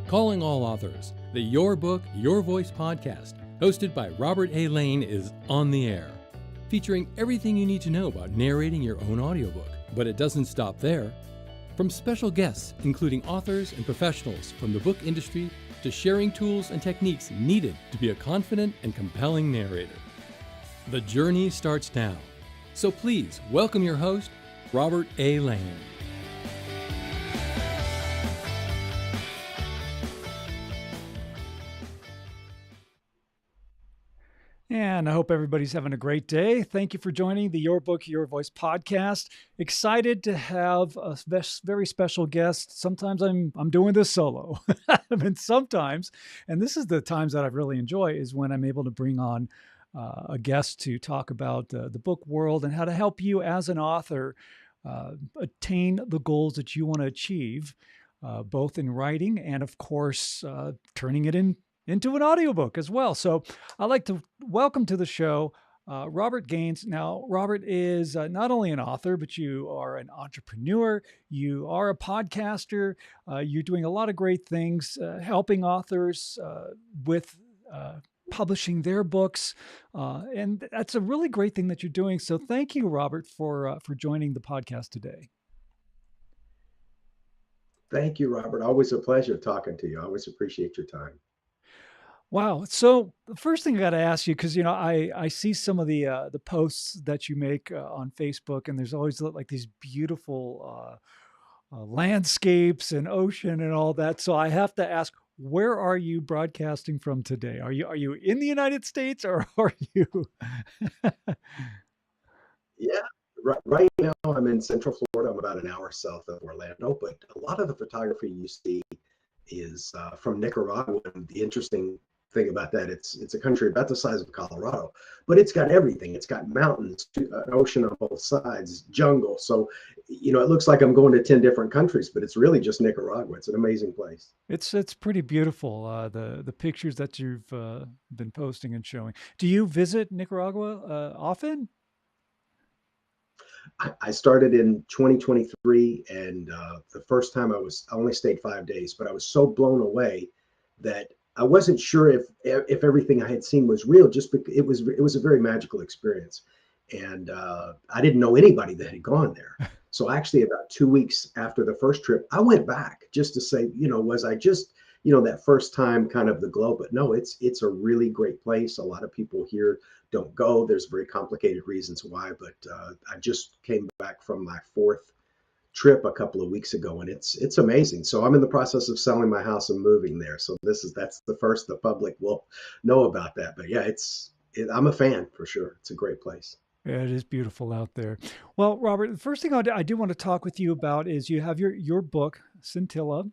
Calling all authors, the Your Book, Your Voice podcast, hosted by Robert A. Lane, is on the air, featuring everything you need to know about narrating your own audiobook. But it doesn't stop there. From special guests, including authors and professionals from the book industry, to sharing tools and techniques needed to be a confident and compelling narrator. The journey starts now. So please welcome your host, Robert A. Lane. And I hope everybody's having a great day. Thank you for joining the Your Book, Your Voice podcast. Excited to have a very special guest. Sometimes I'm doing this solo. Sometimes, and this is the times that I really enjoy, is when I'm able to bring on a guest to talk about the book world and how to help you as an author attain the goals that you want to achieve, both in writing and, of course, turning it into an audiobook as well. So I'd like to welcome to the show Robert Gaines. Now, Robert is not only an author, but you are an entrepreneur. You are a podcaster. You're doing a lot of great things, helping authors with publishing their books. And that's a really great thing that you're doing. So thank you, Robert, for joining the podcast today. Thank you, Robert. Always a pleasure talking to you. I always appreciate your time. Wow. So the first thing I got to ask you, because, I see some of the posts that you make on Facebook, and there's always like these beautiful landscapes and ocean and all that. So I have to ask, where are you broadcasting from today? Are you in the United States, or are you? Yeah, right now I'm in Central Florida. I'm about an hour south of Orlando, but a lot of the photography you see is from Nicaragua. And the interesting thing about that, it's a country about the size of Colorado, but it's got everything. It's got mountains, an ocean on both sides, jungle. So, it looks like I'm going to 10 different countries, but it's really just Nicaragua. It's an amazing place. It's pretty beautiful. The pictures that you've been posting and showing. Do you visit Nicaragua often? I started in 2023, and the first time I only stayed 5 days, but I was so blown away that I wasn't sure if everything I had seen was real. Just because it was a very magical experience, and I didn't know anybody that had gone there. So actually, about 2 weeks after the first trip, I went back just to say, was I just that first time kind of the glow? But no, it's a really great place. A lot of people here don't go. There's very complicated reasons why, but I just came back from my fourth trip a couple of weeks ago, and it's amazing. So I'm in the process of selling my house and moving there. So that's the first the public will know about that. But yeah, I'm a fan for sure. It's a great place. Yeah, it is beautiful out there. Well, Robert, the first thing I do want to talk with you about is you have your book, Scintilla.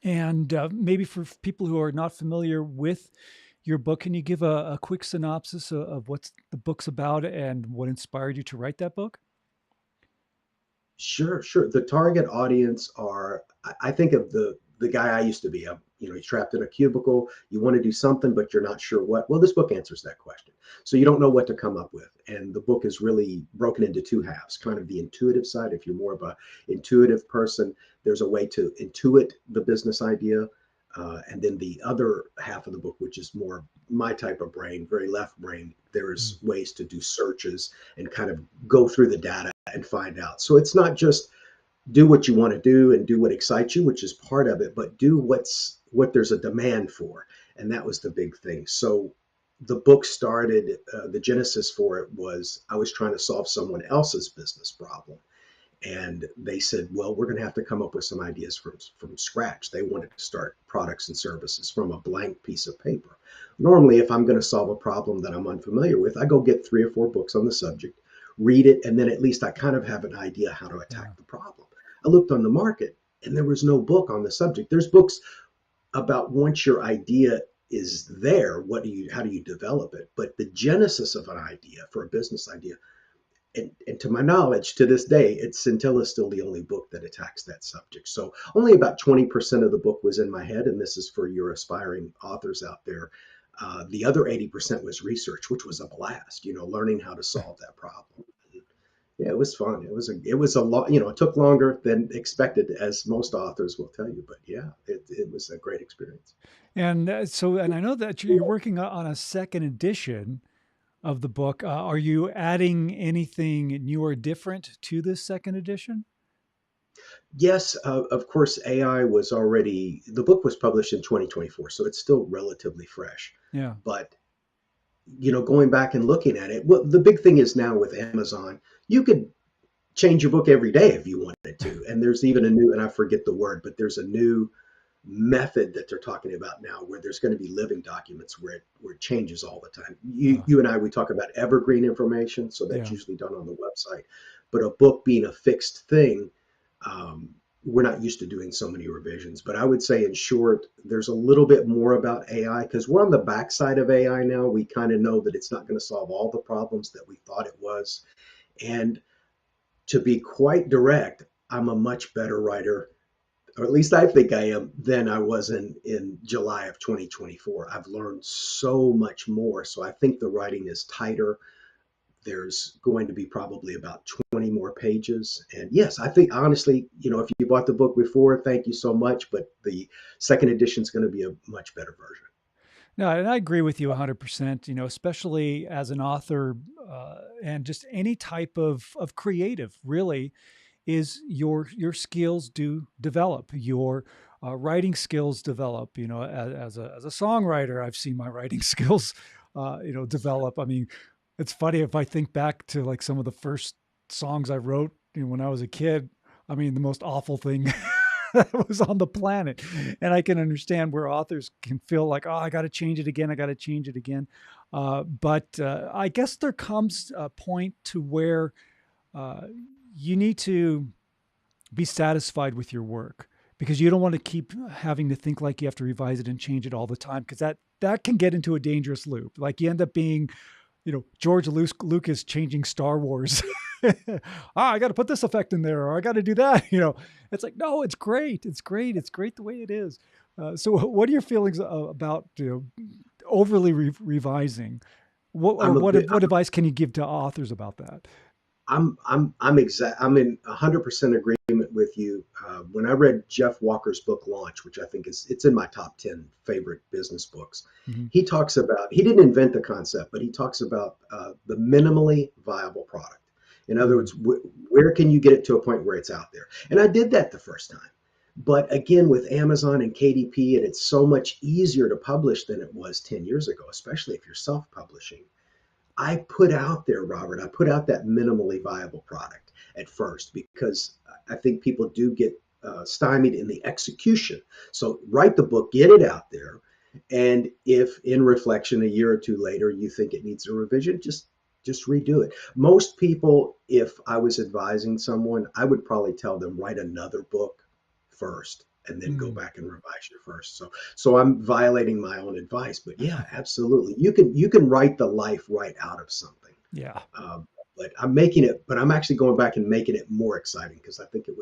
And maybe for people who are not familiar with your book, can you give a quick synopsis of what the book's about and what inspired you to write that book? Sure. The target audience I think of the guy I used to be. You're trapped in a cubicle. You want to do something, but you're not sure what. Well, this book answers that question. So you don't know what to come up with. And the book is really broken into two halves, kind of the intuitive side. If you're more of an intuitive person, there's a way to intuit the business idea. And then the other half of the book, which is more my type of brain, very left brain, there's ways to do searches and kind of go through the data and find out. So it's not just do what you want to do and do what excites you, which is part of it, but do what there's a demand for. And that was the big thing. So the book started, the genesis for it was I was trying to solve someone else's business problem. And they said, well, we're going to have to come up with some ideas from scratch. They wanted to start products and services from a blank piece of paper. Normally, if I'm going to solve a problem that I'm unfamiliar with, I go get 3 or 4 books on the subject, read it, and then at least I kind of have an idea how to attack the problem. I looked on the market, and there was no book on the subject. There's books about once your idea is there, how do you develop it? But the genesis of an idea for a business idea, and to my knowledge, to this day, Scintilla is still the only book that attacks that subject. So only about 20% of the book was in my head, and this is for your aspiring authors out there. The other 80% was research, which was a blast, learning how to solve that problem. Yeah, it was fun. It was a lot, it took longer than expected, as most authors will tell you, but yeah, it was a great experience. And and I know that you're working on a second edition of the book. Are you adding anything new or different to this second edition? Yes, of course, the book was published in 2024, so it's still relatively fresh. Yeah. But, going back and looking at it, well, the big thing is now with Amazon, you could change your book every day if you wanted to. And there's even and I forget the word, but there's a new method that they're talking about now where there's going to be living documents where it changes all the time. You and I, we talk about evergreen information, so that's Yeah. usually done on the website. But a book being a fixed thing, we're not used to doing so many revisions. But I would say, in short, there's a little bit more about AI because we're on the backside of AI now. We kind of know that it's not going to solve all the problems that we thought it was. And to be quite direct, I'm a much better writer, or at least I think I am, than I was in July of 2024. I've learned so much more. So I think the writing is tighter. There's going to be probably about 20 more pages. And yes, I think honestly, if you bought the book before, thank you so much. But the second edition is going to be a much better version. No, and I agree with you 100%, especially as an author and just any type of creative, really, is your skills do develop, your writing skills develop. As a songwriter, I've seen my writing skills, develop. I mean, it's funny if I think back to like some of the first songs I wrote, when I was a kid. I mean, the most awful thing that was on the planet. And I can understand where authors can feel like, oh, I got to change it again. I got to change it again. But I guess there comes a point to where you need to be satisfied with your work because you don't want to keep having to think like you have to revise it and change it all the time because that can get into a dangerous loop. Like you end up being, George Lucas changing Star Wars. I got to put this effect in there, or I got to do that. It's like, no, it's great. It's great. It's great the way it is. So what are your feelings about overly revising? What advice can you give to authors about that? I'm in 100% agreement with you. When I read Jeff Walker's book Launch, which I think it's in my top 10 favorite business books, Mm-hmm. he didn't invent the concept, but he talks about the minimally viable product. In other words, where can you get it to a point where it's out there? And I did that the first time. But again, with Amazon and KDP, and it's so much easier to publish than it was 10 years ago, especially if you're self-publishing. I put out there, Robert, I put out that minimally viable product at first because I think people do get stymied in the execution. So write the book, get it out there. And if in reflection a year or two later you think it needs a revision, just redo it. Most people, if I was advising someone, I would probably tell them write another book first and then go back and revise your first. So I'm violating my own advice, but yeah, absolutely. You can write the life right out of something. Yeah. But I'm actually going back and making it more exciting because I think it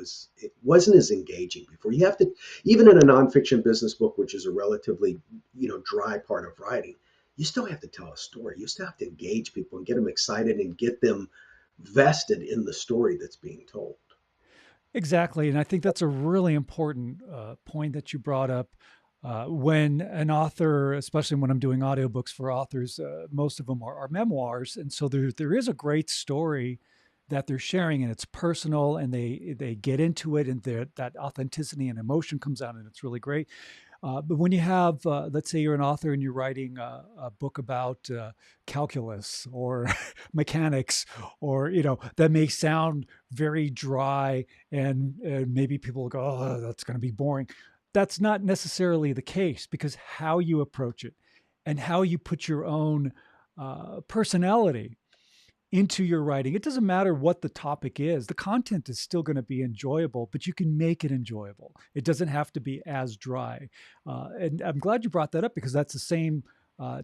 wasn't as engaging before. You have to, even in a nonfiction business book, which is a relatively, dry part of writing, you still have to tell a story. You still have to engage people and get them excited and get them vested in the story that's being told. Exactly. And I think that's a really important point that you brought up. When an author, especially when I'm doing audiobooks for authors, most of them are memoirs. And so there is a great story that they're sharing and it's personal and they get into it and that authenticity and emotion comes out and it's really great. But when you have, let's say you're an author and you're writing a book about calculus or mechanics, or, that may sound very dry and maybe people will go, oh, that's going to be boring. That's not necessarily the case because how you approach it and how you put your own personality into your writing. It doesn't matter what the topic is. The content is still going to be enjoyable, but you can make it enjoyable. It doesn't have to be as dry. And I'm glad you brought that up because that's the same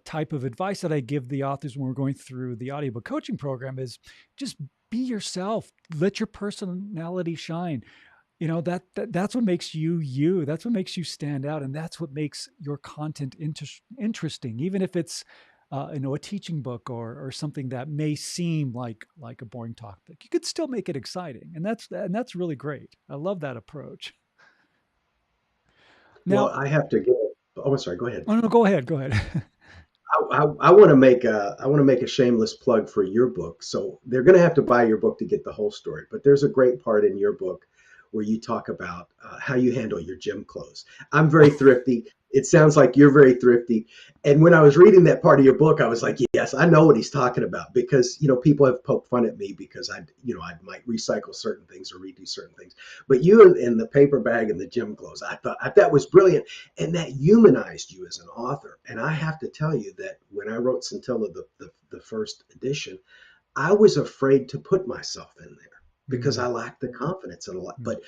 type of advice that I give the authors when we're going through the audiobook coaching program is just be yourself. Let your personality shine. That's what makes you you. That's what makes you stand out. And that's what makes your content interesting, even if it's a teaching book or something that may seem like a boring topic. You could still make it exciting, and that's really great. I love that approach. Well, Now, I have to give. Oh, I'm sorry. Go ahead. oh no, go ahead, go ahead. I want to make a shameless plug for your book. So they're going to have to buy your book to get the whole story. But there's a great part in your book where you talk about how you handle your gym clothes. I'm very thrifty. It sounds like you're very thrifty. And when I was reading that part of your book, I was like, yes, I know what he's talking about, because, people have poked fun at me because I might recycle certain things or redo certain things. But you in the paper bag and the gym clothes, I thought that was brilliant. And that humanized you as an author. And I have to tell you that when I wrote Scintilla, the first edition, I was afraid to put myself in there because I lacked the confidence in a lot. But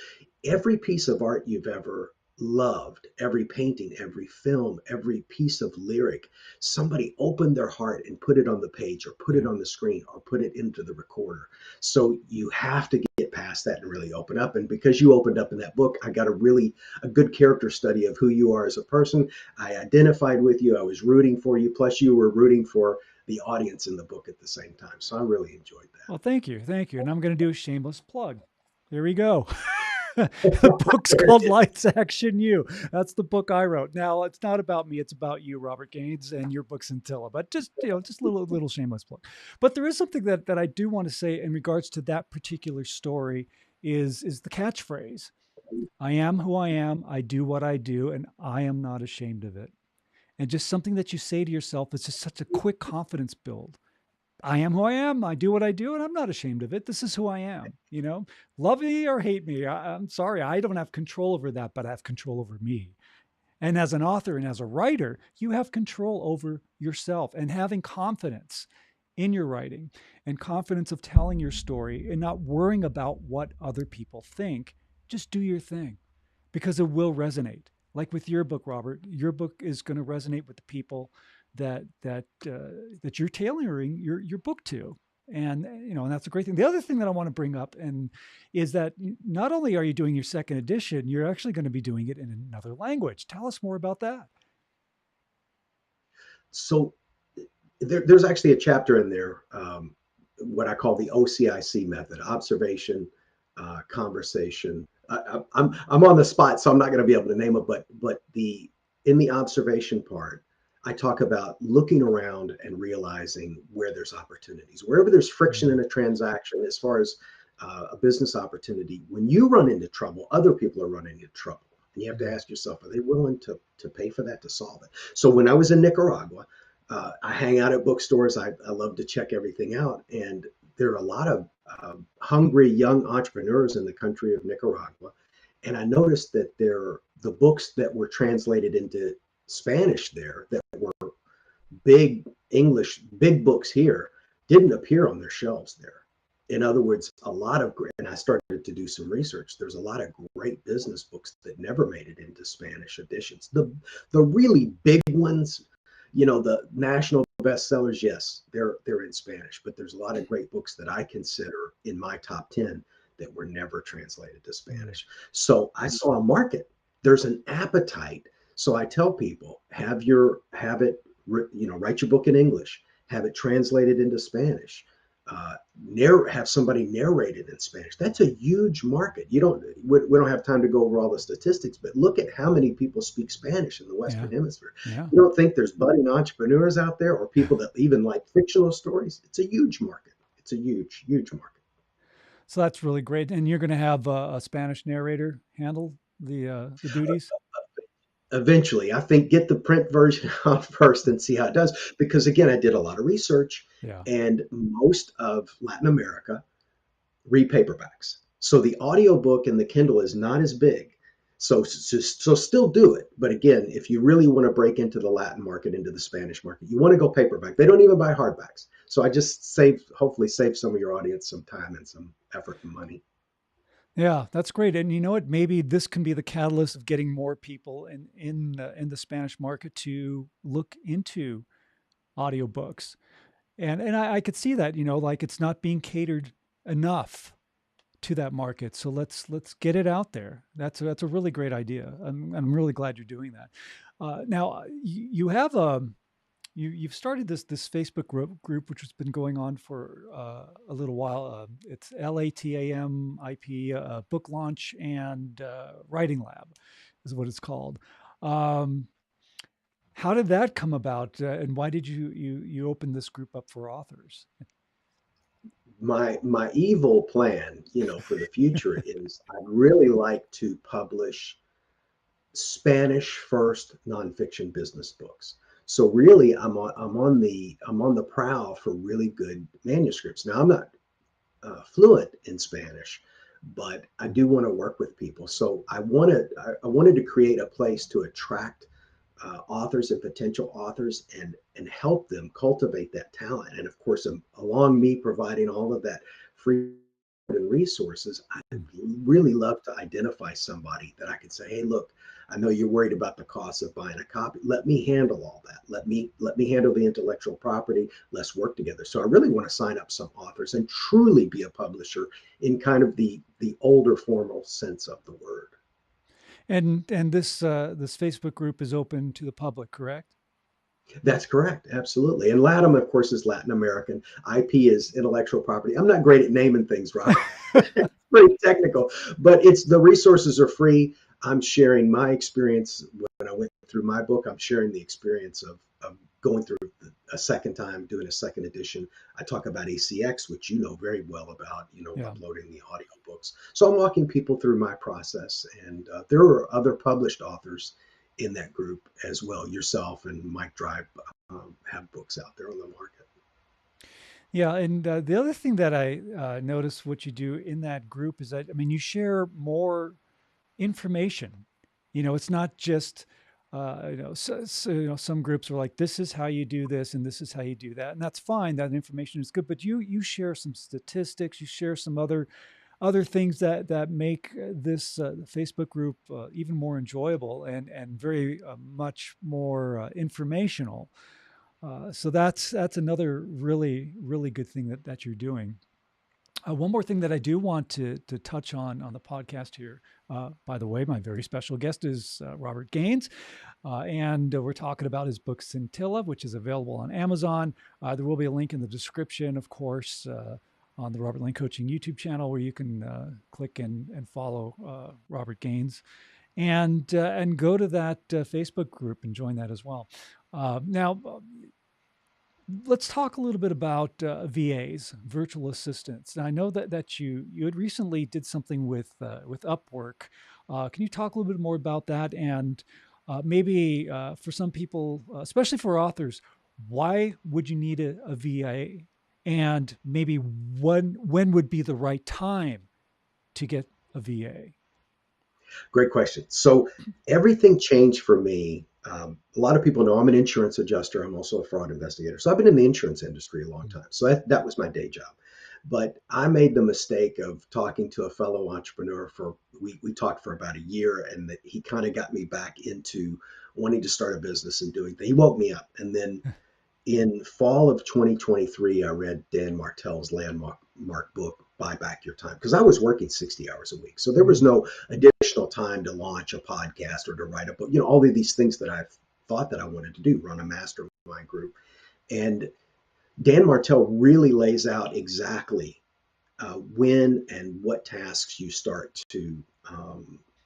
every piece of art you've ever loved, every painting, every film, every piece of lyric, somebody opened their heart and put it on the page or put it on the screen or put it into the recorder. So you have to get past that and really open up. And because you opened up in that book, I got a good character study of who you are as a person. I identified with you. I was rooting for you. Plus you were rooting for the audience in the book at the same time. So I really enjoyed that. Well, thank you. Thank you. And I'm going to do a shameless plug. There we go. The book's called Lights Action You. That's the book I wrote. Now, it's not about me. It's about you, Robert Gaines, and your book Scintilla. But just little shameless plug. But there is something that I do want to say in regards to that particular story is the catchphrase. I am who I am. I do what I do, and I am not ashamed of it. And just something that you say to yourself. It's just such a quick confidence build. I am who I am. I do what I do, and I'm not ashamed of it. This is who I am. Love me or hate me. I'm sorry. I don't have control over that, but I have control over me. And as an author and as a writer, you have control over yourself and having confidence in your writing and confidence of telling your story and not worrying about what other people think. Just do your thing because it will resonate. Like with your book, Robert, your book is going to resonate with the people that you're tailoring your book to. And and that's a great thing. The other thing that I want to bring up is that not only are you doing your second edition, you're actually going to be doing it in another language. Tell us more about that. So there's actually a chapter in there, what I call the OCIC method: observation, conversation. I'm on the spot, so I'm not going to be able to name it, but in the observation part, I talk about looking around and realizing where there's opportunities. Wherever there's friction in a transaction, as far as a business opportunity, when you run into trouble, other people are running into trouble. And you have to ask yourself, are they willing to pay for that, to solve it? So when I was in Nicaragua, I hang out at bookstores. I love to check everything out. And there are a lot of hungry young entrepreneurs in the country of Nicaragua. And I noticed that the books that were translated into Spanish there, that were big books here, didn't appear on their shelves there. In other words, and I started to do some research. There's a lot of great business books that never made it into Spanish editions. The really big ones, the national bestsellers, yes, they're in Spanish, but there's a lot of great books that I consider in my top 10 that were never translated to Spanish. So I saw a market. There's an appetite. So I tell people, write your book in English, have it translated into Spanish, have somebody narrate it in Spanish. That's a huge market. We don't have time to go over all the statistics, but look at how many people speak Spanish in the Western Hemisphere. Yeah. You don't think there's budding entrepreneurs out there or people that even like fictional stories? It's a huge market. It's a huge, huge market. So that's really great. And you're going to have a Spanish narrator handle the duties? Eventually, I think get the print version out first and see how it does. Because again, I did a lot of research, and most of Latin America read paperbacks. So the audiobook and the Kindle is not as big. So still do it. But again, if you really want to break into the Latin market, into the Spanish market, you want to go paperback. They don't even buy hardbacks. So I just hopefully save some of your audience some time and some effort and money. Yeah, that's great. And you know what? Maybe this can be the catalyst of getting more people in the Spanish market to look into audiobooks. And I could see that, like it's not being catered enough to that market. So let's get it out there. That's a really great idea. I'm really glad you're doing that. Now you have you've started this Facebook group which has been going on for a little while. It's LATAMIP Book Launch and Writing Lab is what it's called. Um, how did that come about, and why did you open this group up for authors? My evil plan, for the future is I'd really like to publish Spanish first nonfiction business books. So really, I'm on the prowl for really good manuscripts. Now I'm not fluent in Spanish, but I do want to work with people. So I wanted to create a place to attract authors and potential authors and help them cultivate that talent. And of course, along me providing all of that free and resources, I'd really love to identify somebody that I could say, hey, look, I know you're worried about the cost of buying a copy. Let me handle all that. Let me handle the intellectual property. Let's work together. So I really want to sign up some authors and truly be a publisher in kind of the older formal sense of the word. And this Facebook group is open to the public, correct? That's correct. Absolutely. And LATAM, of course, is Latin American. IP is intellectual property. I'm not great at naming things, Rob. Pretty technical, but the resources are free. I'm sharing my experience when I went through my book. I'm sharing the experience of going through a second time, doing a second edition. I talk about ACX, which you know very well about, Yeah. uploading the audiobooks. So I'm walking people through my process. And there are other published authors in that group as well. Yourself and Mike Drive have books out there on the market. Yeah, and the other thing that I notice what you do in that group is that, I mean, you share more information. It's not just, some groups are like, this is how you do this and this is how you do that. And that's fine. That information is good. But you share some statistics, you share some other things that make this Facebook group even more enjoyable and very much more informational. So that's another really, really good thing that you're doing. One more thing that I do want to touch on the podcast here. By the way, my very special guest is Robert Gaines, and we're talking about his book Scintilla, which is available on Amazon. There will be a link in the description, of course, on the Robert Lane Coaching YouTube channel, where you can click and follow Robert Gaines, and go to that Facebook group and join that as well. Now, let's talk a little bit about VAs, virtual assistants. Now, I know that you had recently did something with Upwork. Can you talk a little bit more about that? And maybe for some people, especially for authors, why would you need a VA? And maybe when would be the right time to get a VA? Great question. So everything changed for me. A lot of people know I'm an insurance adjuster. I'm also a fraud investigator. So I've been in the insurance industry a long time. So that was my day job. But I made the mistake of talking to a fellow entrepreneur we talked for about a year, and he kind of got me back into wanting to start a business and doing things. He woke me up. And then in fall of 2023, I read Dan Martell's landmark book, Buy Back Your Time, because I was working 60 hours a week. So there was no additional time to launch a podcast or to write a book, all of these things that I've thought that I wanted to do, run a mastermind group. And Dan Martell really lays out exactly when and what tasks you start to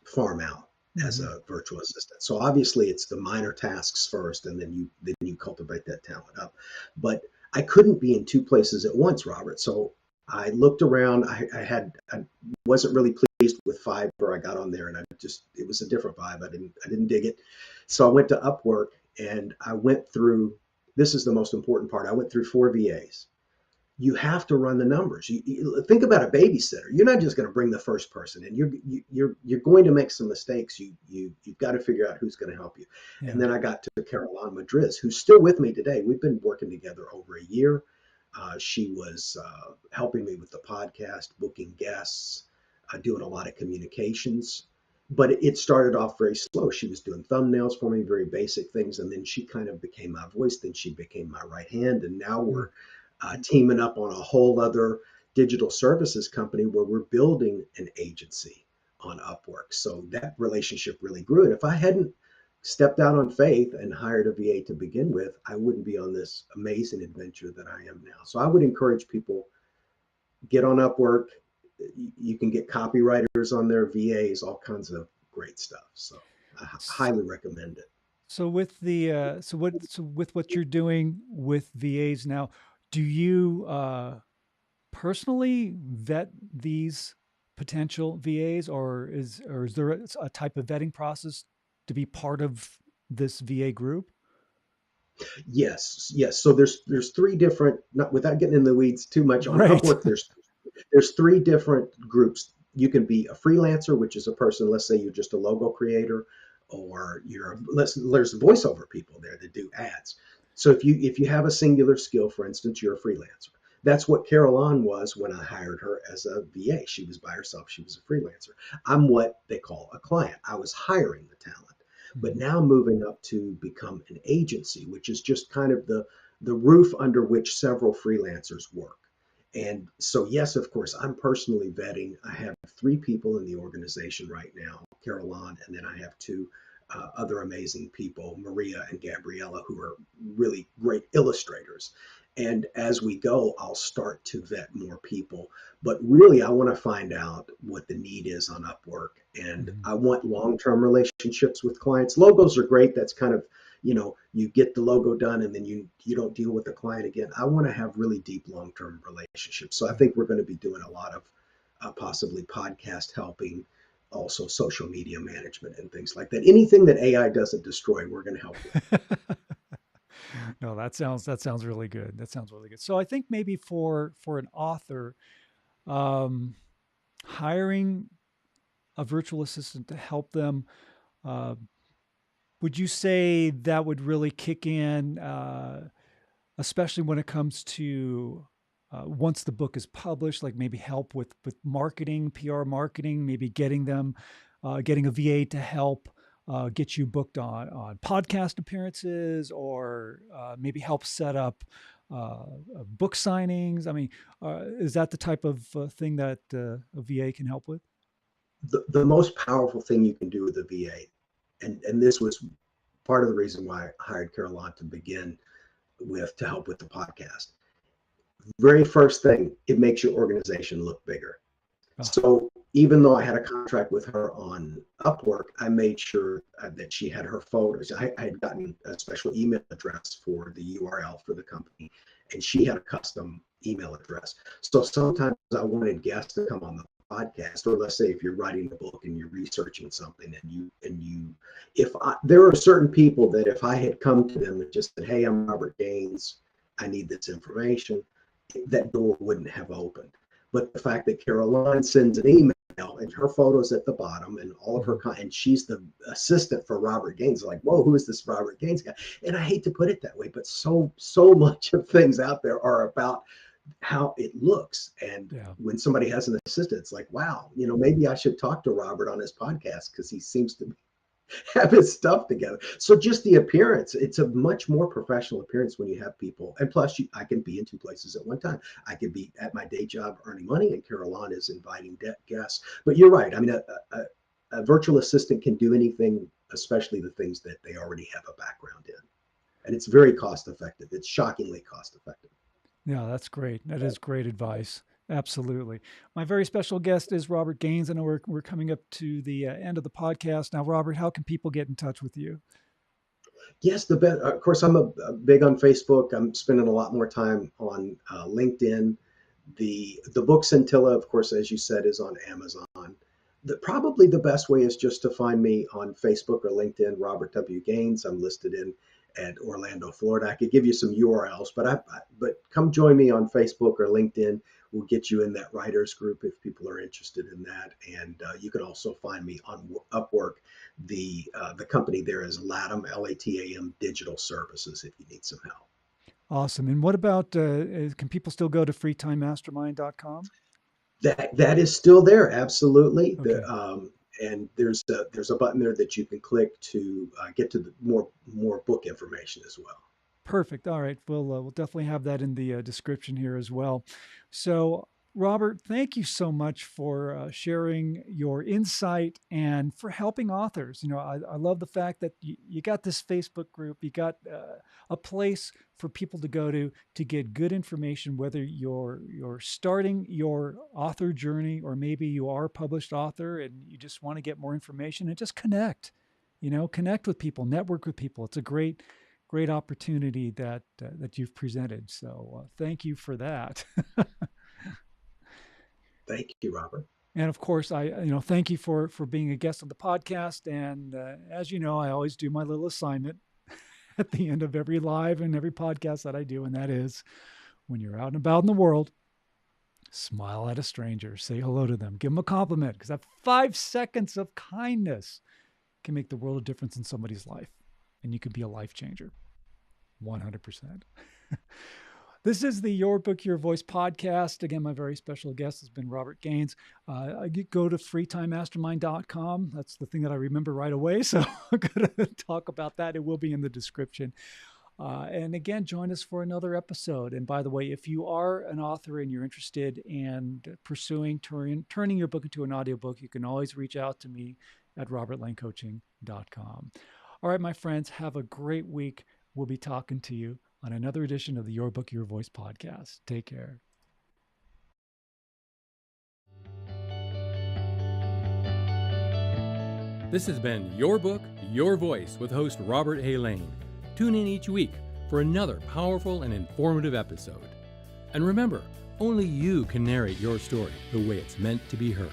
farm out as a virtual assistant. So obviously it's the minor tasks first, and then you cultivate that talent up. But I couldn't be in two places at once, Robert. So I looked around. I wasn't really pleased with Fiverr. I got on there and it was a different vibe. I didn't dig it. So I went to Upwork and I went through, this is the most important part. I went through 4 VAs. You have to run the numbers. You think about a babysitter. You're not just going to bring the first person in. You're going to make some mistakes. You've got to figure out who's going to help you. Yeah. And then I got to Caroline Madriz, who's still with me today. We've been working together over a year. She was helping me with the podcast, booking guests, doing a lot of communications. But it started off very slow. She was doing thumbnails for me, very basic things. And then she kind of became my voice. Then she became my right hand. And now we're teaming up on a whole other digital services company where we're building an agency on Upwork. So that relationship really grew. And if I hadn't stepped out on faith and hired a VA to begin with, I wouldn't be on this amazing adventure that I am now. So I would encourage people, get on Upwork. You can get copywriters on there, VAs, all kinds of great stuff. So I highly recommend it. So with the so with what you're doing with VAs now, do you personally vet these potential VAs, or is there a type of vetting process to be part of this VA group? Yes, yes. So there's three different, not without getting in the weeds too much on Right. Upwork, there's three different groups. You can be a freelancer, which is a person, let's say you're just a logo creator, or there's voiceover people there that do ads. So if you have a singular skill, for instance, you're a freelancer. That's what Carol Ann was when I hired her as a VA. She was by herself. She was a freelancer. I'm what they call a client. I was hiring the talent. But now moving up to become an agency, which is just kind of the roof under which several freelancers work. And so, yes, of course, I'm personally vetting. I have three people in the organization right now, Carol Ann, and then I have two other amazing people, Maria and Gabriella, who are really great illustrators. And as we go, I'll start to vet more people. But really, I want to find out what the need is on Upwork. And I want long-term relationships with clients. Logos are great. That's kind of, you get the logo done and then you don't deal with the client again. I want to have really deep long-term relationships. So I think we're going to be doing a lot of possibly podcast helping, also social media management and things like that. Anything that AI doesn't destroy, we're going to help with. No, that sounds really good. That sounds really good. So I think maybe for an author, hiring a virtual assistant to help them, would you say that would really kick in, especially when it comes to once the book is published, like maybe help with marketing, PR marketing, maybe getting a VA to help get you booked on podcast appearances, or maybe help set up book signings? I mean, is that the type of thing that a VA can help with? The most powerful thing you can do with a VA, and this was part of the reason why I hired Carol Ann to begin with, to help with the podcast. Very first thing, it makes your organization look bigger. So even though I had a contract with her on Upwork, I made sure that she had her photos. I had gotten a special email address for the URL for the company, and she had a custom email address. So sometimes I wanted guests to come on the podcast, or let's say if you're writing a book and you're researching something, there are certain people that if I had come to them and just said, "Hey, I'm Robert Gaines, I need this information," that door wouldn't have opened. But the fact that Carol Ann sends an email and her photos at the bottom and all of her, and she's the assistant for Robert Gaines, like, whoa, who is this Robert Gaines guy? And I hate to put it that way, but so much of things out there are about how it looks. And when somebody has an assistant, it's like, wow, maybe I should talk to Robert on his podcast because he seems to have his stuff together. So just the appearance, it's a much more professional appearance when you have people. And plus, I can be in two places at one time. I could be at my day job earning money, and Carol Ann is inviting guests. But you're right. I mean, a virtual assistant can do anything, especially the things that they already have a background in. And it's very cost effective. It's shockingly cost effective. Yeah, that's great. That is great advice. Absolutely. My very special guest is Robert Gaines. I know we're coming up to the end of the podcast now. Robert, how can people get in touch with you? Yes, of course, I'm a big on Facebook. I'm spending a lot more time on LinkedIn. The book Scintilla, of course, as you said, is on Amazon. Probably the best way is just to find me on Facebook or LinkedIn, Robert W. Gaines. I'm listed at Orlando, Florida. I could give you some URLs, but come join me on Facebook or LinkedIn. We'll get you in that writers group if people are interested in that. And you can also find me on Upwork. The company there is LATAM, LATAM Digital Services, if you need some help. Awesome. And what about, can people still go to freetimemastermind.com? That is still there. Absolutely. Okay. And there's a button there that you can click to get to the more book information as well. Perfect. All right. We'll definitely have that in the description here as well. So Robert, thank you so much for sharing your insight and for helping authors. I love the fact that you got this Facebook group, you got a place for people to go to get good information, whether you're starting your author journey or maybe you are a published author and you just want to get more information and just connect. Connect with people, network with people. It's a great opportunity that you've presented. So thank you for that. Thank you, Robert. And of course, I thank you for being a guest on the podcast. And as you know, I always do my little assignment at the end of every live and every podcast that I do, and that is when you're out and about in the world, smile at a stranger, say hello to them, give them a compliment, because that 5 seconds of kindness can make the world of difference in somebody's life, and you could be a life changer, 100%. This is the Your Book, Your Voice podcast. Again, my very special guest has been Robert Gaines. Go to freetimemastermind.com. That's the thing that I remember right away. So I'm going to talk about that. It will be in the description. And again, join us for another episode. And by the way, if you are an author and you're interested in pursuing turning your book into an audiobook, you can always reach out to me at robertlanecoaching.com. All right, my friends, have a great week. We'll be talking to you on another edition of the Your Book, Your Voice podcast. Take care. This has been Your Book, Your Voice with host Robert A. Lane. Tune in each week for another powerful and informative episode. And remember, only you can narrate your story the way it's meant to be heard.